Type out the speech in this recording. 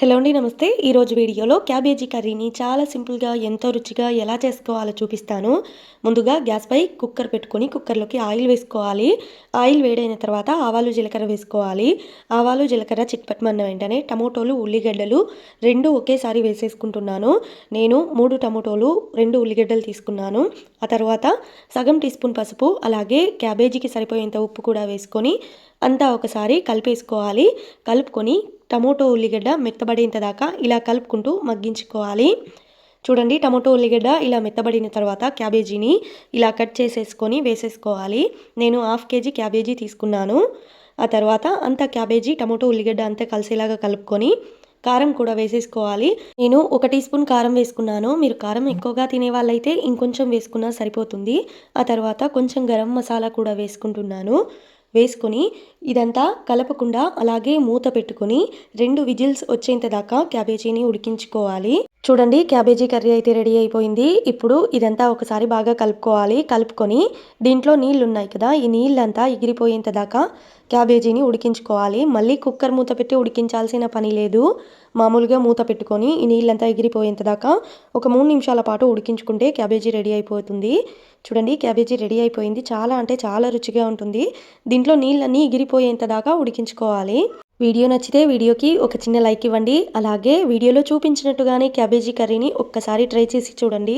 Hello అండి. నమస్తే. ఈరోజు వీడియోలో క్యాబేజీ కర్రీని చాలా సింపుల్‌గా, ఎంతో రుచిగా ఎలా చేసుకోవాలో చూపిస్తాను. ముందుగా గ్యాస్‌పై కుక్కర్ పెట్టుకొని కుక్కర్‌లోకి ఆయిల్ వేసుకోవాలి. ఆయిల్ వేడైన తర్వాత ఆవాలు, జీలకర్ర వేసుకోవాలి. ఆవాలు, జీలకర్ర చిట్పటమన్న వెంటనే టమోటోలు, ఉల్లిగడ్డలు 2 ఒకేసారి వేసేసుకుంటున్నాను. నేను 3 టమోటోలు, 2 ఉల్లిగడ్డలు తీసుకున్నాను. ఆ తర్వాత సగం టీ స్పూన్ పసుపు, అలాగే క్యాబేజీకి సరిపోయేంత ఉప్పు కూడా వేసుకొని అంతా ఒకసారి కలిపేసుకోవాలి. కలుపుకొని టమోటో, ఉల్లిగడ్డ మెత్తబడేంత దాకా ఇలా కలుపుకుంటూ మగ్గించుకోవాలి. చూడండి, టమోటో, ఉల్లిగడ్డ ఇలా మెత్తబడిన తర్వాత క్యాబేజీని ఇలా కట్ చేసేసుకొని వేసేసుకోవాలి. నేను హాఫ్ కేజీ క్యాబేజీ తీసుకున్నాను. ఆ తర్వాత అంతా క్యాబేజీ, టమోటో, ఉల్లిగడ్డ అంతా కలిసేలాగా కలుపుకొని కారం కూడా వేసేసుకోవాలి. నేను 1 టీ స్పూన్ కారం వేసుకున్నాను. మీరు కారం ఎక్కువగా తినే వాళ్ళైతే ఇంకొంచెం వేసుకున్నా సరిపోతుంది. ఆ తర్వాత కొంచెం గరం మసాలా కూడా వేసుకుంటున్నాను. వేసుకొని ఇదంతా కలపకుండా అలాగే మూత పెట్టుకొని 2 విజిల్స్ వచ్చేంత దాకా క్యాబేజీని ఉడికించుకోవాలి. చూడండి, క్యాబేజీ కర్రీ అయితే రెడీ అయిపోయింది. ఇప్పుడు ఇదంతా ఒకసారి బాగా కలుపుకోవాలి. కలుపుకొని దీంట్లో నీళ్లున్నాయి కదా, ఈ నీళ్ళంతా ఎగిరిపోయేంత దాకా క్యాబేజీని ఉడికించుకోవాలి. మళ్ళీ కుక్కర్ మూత పెట్టి ఉడికించాల్సిన పని లేదు. మామూలుగా మూత పెట్టుకొని ఈ నీళ్ళంతా ఎగిరిపోయేంత దాకా ఒక 3 నిమిషాల పాటు ఉడికించుకుంటే క్యాబేజీ రెడీ అయిపోతుంది. చూడండి, క్యాబేజీ రెడీ అయిపోయింది. చాలా అంటే చాలా రుచిగా ఉంటుంది. దీంట్లో నీళ్ళన్నీ ఎగిరిపోయేంత దాకా ఉడికించుకోవాలి. వీడియో నచ్చితే వీడియోకి ఒక చిన్న లైక్ ఇవ్వండి. అలాగే వీడియోలో చూపించినట్టుగానే క్యాబేజీ కర్రీని ఒక్కసారి ట్రై చేసి చూడండి.